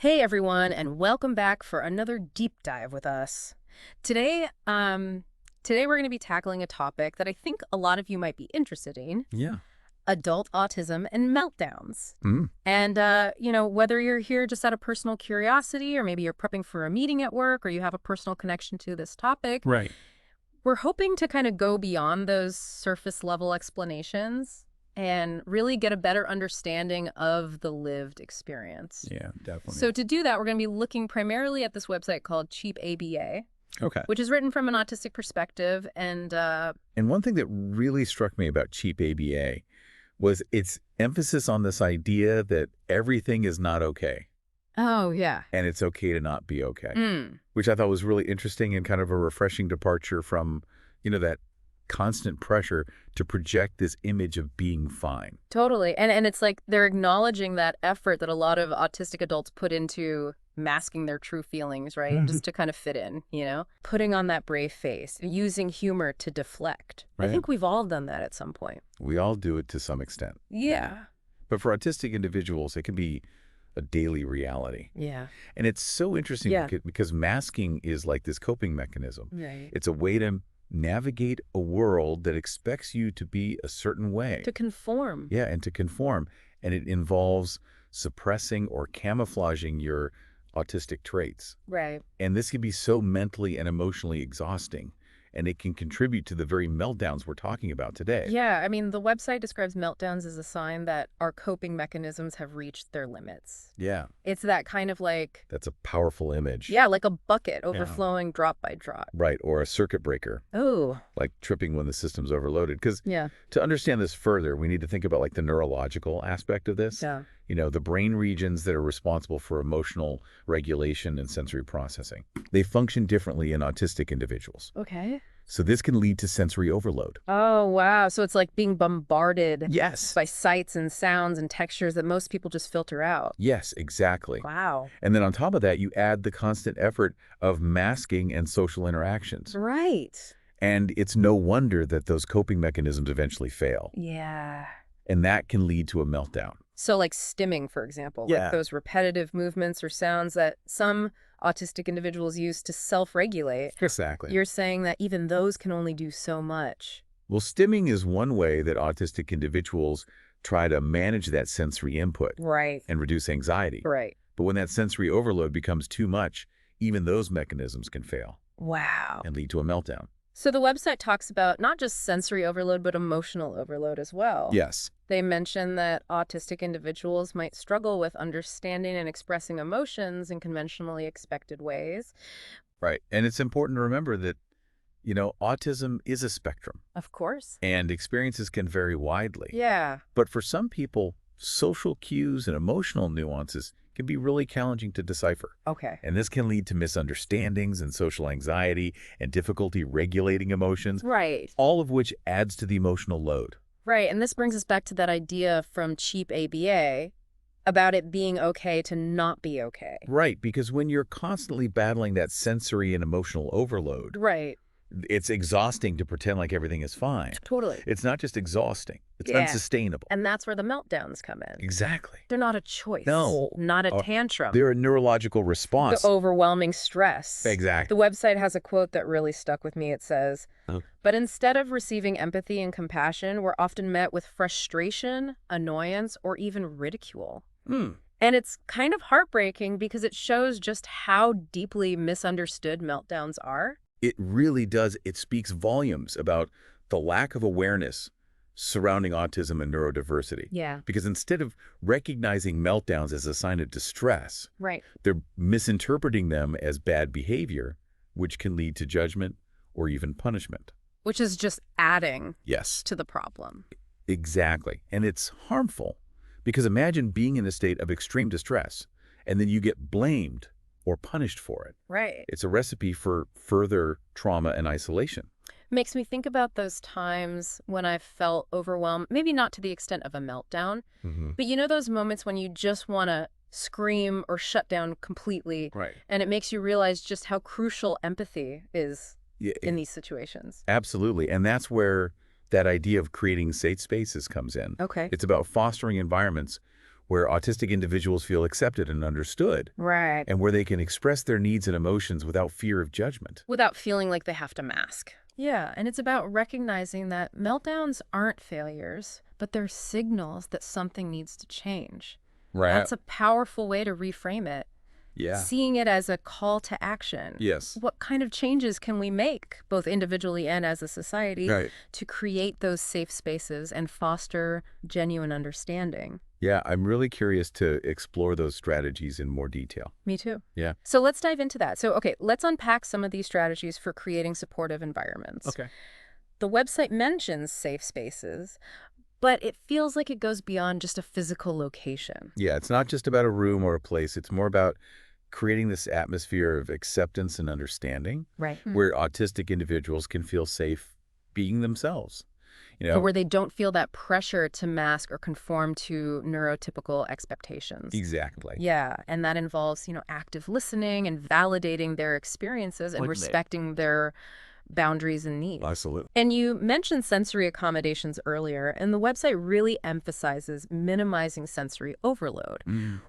Hey everyone, and welcome back for another deep dive with us. Today, we're going to be tackling a topic that I think a lot of you might be interested in: Yeah. adult autism and meltdowns. Mm. And whether you're here just out of personal curiosity, or maybe you're prepping for a meeting at work, or you have a personal connection to this topic, Right. we're hoping to kind of go beyond those surface level explanations and really get a better understanding of the lived experience. Yeah, definitely. So to do that, we're going to be looking primarily at this website called Cheap ABA, Okay. which is written from an autistic perspective. And And one thing that really struck me about cheap ABA was its emphasis on this idea that everything is not okay oh, yeah. and it's okay to not be okay, Mm, which I thought was really interesting and kind of a refreshing departure from, that constant pressure to project this image of being fine. totally. And it's like they're acknowledging that effort that a lot of autistic adults put into masking their true feelings, right? Just to kind of fit in, Putting on that brave face, using humor to deflect. I Right. think we've all done that at some point. We all do it to some extent. Yeah. But for autistic individuals, it can be a daily reality. Yeah. And it's so interesting Yeah. because masking is like this coping mechanism. Right. It's a way to navigate a world that expects you to be a certain way. To conform. Yeah, and to conform. And it involves suppressing or camouflaging your autistic traits. Right. And this can be so mentally and emotionally exhausting. And it can contribute to the very meltdowns we're talking about today. Yeah, I mean, the website describes meltdowns as a sign that our coping mechanisms have reached their limits. Yeah, It's that kind of like, that's a powerful image. yeah, like a bucket overflowing drop by drop. Right, or a circuit breaker, Oh, like tripping when the system's overloaded. Because yeah. to understand this further, we need to think about like the neurological aspect of this. Yeah. The brain regions that are responsible for emotional regulation and sensory processing. They function differently in autistic individuals. Okay. So this can lead to sensory overload. Oh, wow. So it's like being bombarded Yes. by sights and sounds and textures that most people just filter out. Yes, exactly. Wow. And then on top of that, you add the constant effort of masking and social interactions. Right. And it's no wonder that those coping mechanisms eventually fail. Yeah. And that can lead to a meltdown. So like stimming, for example, Yeah. like those repetitive movements or sounds that some autistic individuals use to self-regulate. Exactly. You're saying that even those can only do so much. Well, stimming is one way that autistic individuals try to manage that sensory input Right. and reduce anxiety. Right. But when that sensory overload becomes too much, even those mechanisms can fail Wow. and lead to a meltdown. So the website talks about not just sensory overload, but emotional overload as well. Yes. They mention that autistic individuals might struggle with understanding and expressing emotions in conventionally expected ways. Right. And it's important to remember that, autism is a spectrum Of course. and experiences can vary widely. Yeah. But for some people, social cues and emotional nuances can be really challenging to decipher. Okay. And this can lead to misunderstandings and social anxiety and difficulty regulating emotions, Right. all of which adds to the emotional load. Right. And this brings us back to that idea from Cheap ABA about it being okay to not be okay. Right, because when you're constantly battling that sensory and emotional overload, Right. it's exhausting to pretend like everything is fine. Totally. It's not just exhausting, it's Yeah. unsustainable. And that's where the meltdowns come in. Exactly. They're not a choice. No. Not a Uh, tantrum. They're a neurological response. The overwhelming stress. Exactly. The website has a quote that really stuck with me. It says, "But instead of receiving empathy and compassion, we're often met with frustration, annoyance, or even ridicule." Hmm. And it's kind of heartbreaking because it shows just how deeply misunderstood meltdowns are. It really does. It speaks volumes about the lack of awareness surrounding autism and neurodiversity. Yeah. Because instead of recognizing meltdowns as a sign of distress, Right. they're misinterpreting them as bad behavior, which can lead to judgment or even punishment. Which is just adding Yes, to the problem. exactly. And it's harmful because imagine being in a state of extreme distress and then you get blamed or punished for it. Right. It's a recipe for further trauma and isolation. Makes me think about those times when I felt overwhelmed, maybe not to the extent of a meltdown, but those moments when you just want to scream or shut down completely, Right. and it makes you realize just how crucial empathy is Yeah, in these situations. absolutely. And that's where that idea of creating safe spaces comes in. Okay. It's about fostering environments where autistic individuals feel accepted and understood, Right. and where they can express their needs and emotions without fear of judgment. Without feeling like they have to mask. Yeah, and it's about recognizing that meltdowns aren't failures, but they're signals that something needs to change. Right. That's a powerful way to reframe it. Yeah. Seeing it as a call to action. Yes. What kind of changes can we make, both individually and as a society, Right. to create those safe spaces and foster genuine understanding? Yeah, I'm really curious to explore those strategies in more detail. Me too. Yeah. So let's dive into that. So, okay, let's unpack some of these strategies for creating supportive environments. Okay. The website mentions safe spaces, but it feels like it goes beyond just a physical location. Yeah, it's not just about a room or a place. It's more about creating this atmosphere of acceptance and understanding Right. where autistic individuals can feel safe being themselves. You But know, where they don't feel that pressure to mask or conform to neurotypical expectations. exactly. Yeah, and that involves, active listening and validating their experiences and Like that. respecting their boundaries and needs. Absolutely. And you mentioned sensory accommodations earlier, and the website really emphasizes minimizing sensory overload.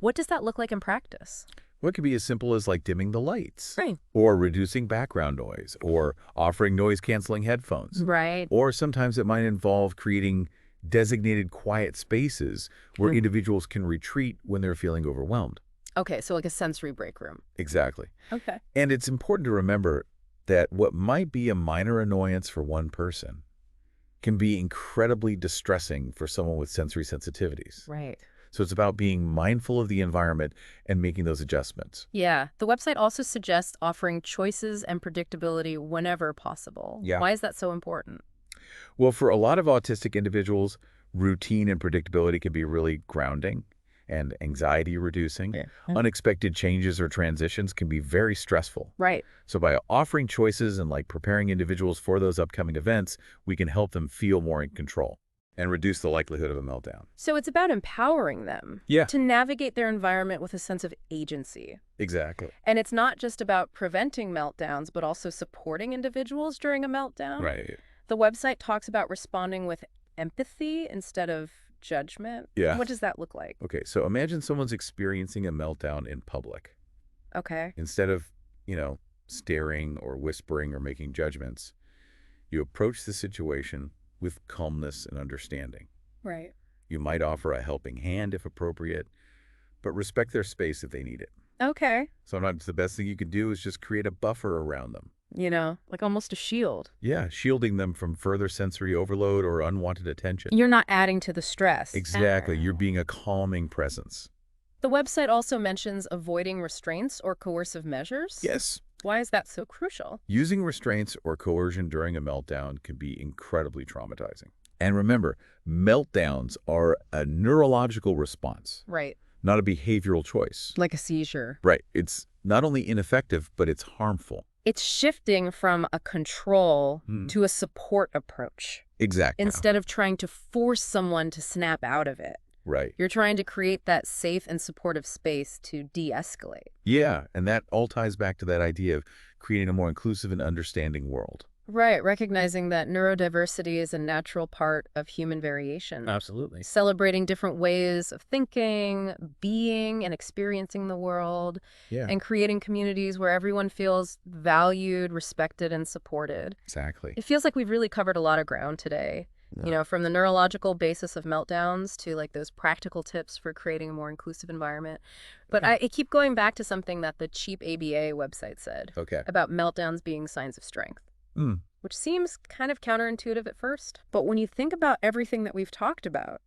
What does that look like in practice? What could be as simple as like dimming the lights, Right. or reducing background noise, or offering noise-canceling headphones. Right. Or sometimes it might involve creating designated quiet spaces where individuals can retreat when they're feeling overwhelmed. Okay, so like a sensory break room. Exactly. Okay. And it's important to remember that what might be a minor annoyance for one person can be incredibly distressing for someone with sensory sensitivities. Right. So it's about being mindful of the environment and making those adjustments. Yeah. The website also suggests offering choices and predictability whenever possible. Yeah. Why is that so important? Well, for a lot of autistic individuals, routine and predictability can be really grounding and anxiety reducing. Yeah. Unexpected changes or transitions can be very stressful. Right. So by offering choices and like preparing individuals for those upcoming events, we can help them feel more in control and reduce the likelihood of a meltdown. So it's about empowering them Yeah. to navigate their environment with a sense of agency. Exactly. And it's not just about preventing meltdowns, but also supporting individuals during a meltdown. Right. The website talks about responding with empathy instead of judgment. Yeah. What does that look like? Okay, so imagine someone's experiencing a meltdown in public. Okay. Instead of, staring or whispering or making judgments, you approach the situation with calmness and understanding. Right. You might offer a helping hand if appropriate, but respect their space if they need it. Okay. Sometimes the best thing you can do is just create a buffer around them. Like almost a shield. Yeah, shielding them from further sensory overload or unwanted attention. You're not adding to the stress. Exactly. You're being a calming presence. The website also mentions avoiding restraints or coercive measures. Yes. Why is that so crucial? Using restraints or coercion during a meltdown can be incredibly traumatizing. And remember, meltdowns are a neurological response, Right. not a behavioral choice. Like a seizure. Right. It's not only ineffective, but it's harmful. It's shifting from a control to a support approach. Exactly. Instead of trying to force someone to snap out of it. Right. You're trying to create that safe and supportive space to de-escalate. Yeah, and that all ties back to that idea of creating a more inclusive and understanding world. Right, recognizing that neurodiversity is a natural part of human variation. Absolutely. Celebrating different ways of thinking, being, and experiencing the world, Yeah, and creating communities where everyone feels valued, respected, and supported. exactly. It feels like we've really covered a lot of ground today. From the neurological basis of meltdowns to like those practical tips for creating a more inclusive environment. But I keep going back to something that the Cheap ABA website said Okay. about meltdowns being signs of strength, which seems kind of counterintuitive at first. But when you think about everything that we've talked about,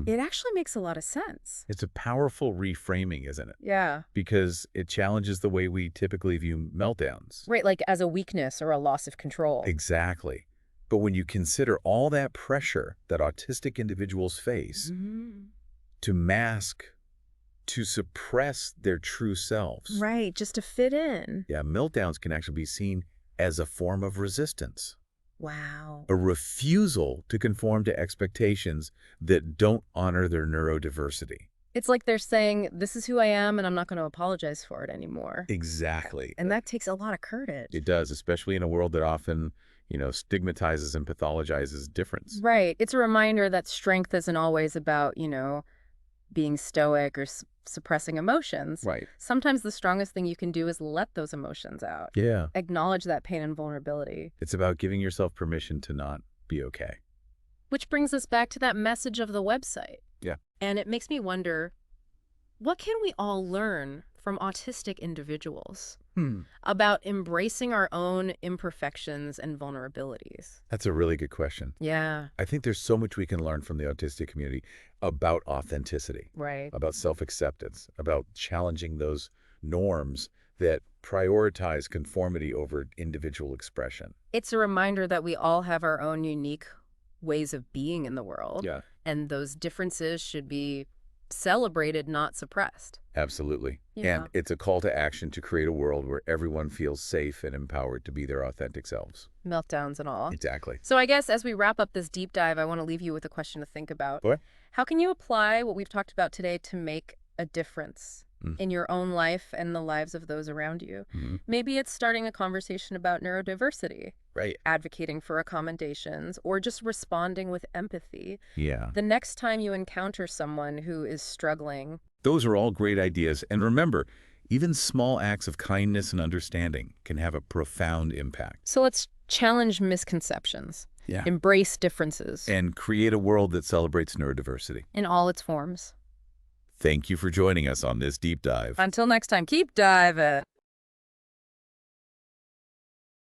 it actually makes a lot of sense. It's a powerful reframing, isn't it? Yeah. Because it challenges the way we typically view meltdowns. Right, like as a weakness or a loss of control. Exactly. But when you consider all that pressure that autistic individuals face to mask, to suppress their true selves. Right, just to fit in. Yeah, meltdowns can actually be seen as a form of resistance. Wow. A refusal to conform to expectations that don't honor their neurodiversity. It's like they're saying, this is who I am and I'm not going to apologize for it anymore. Exactly. And that takes a lot of courage. It does, especially in a world that often, stigmatizes and pathologizes difference. Right. It's a reminder that strength isn't always about, being stoic or suppressing emotions. Right. Sometimes the strongest thing you can do is let those emotions out. Yeah. Acknowledge that pain and vulnerability. It's about giving yourself permission to not be okay. Which brings us back to that message of the website. Yeah. And it makes me wonder, what can we all learn from autistic individuals about embracing our imperfections and vulnerabilities? That's a really good question. Yeah. I think there's so much we can learn from the autistic community about authenticity, Right. about self-acceptance, about challenging those norms that prioritize conformity over individual expression. It's a reminder that we all have our own unique ways of being in the world. Yeah. And those differences should be celebrated, not suppressed. Absolutely. Yeah. And it's a call to action to create a world where everyone feels safe and empowered to be their authentic selves. Meltdowns and all. Exactly. So I guess as we wrap up this deep dive, I want to leave you with a question to think about. What? How can you apply what we've talked about today to make a difference in your own life and the lives of those around you? Maybe it's starting a conversation about neurodiversity. Right. Advocating for accommodations, or just responding with empathy. Yeah. The next time you encounter someone who is struggling. Those are all great ideas. And remember, even small acts of kindness and understanding can have a profound impact. So let's challenge misconceptions. Yeah. Embrace differences. And create a world that celebrates neurodiversity. In all its forms. Thank you for joining us on this deep dive. Until next time, keep diving.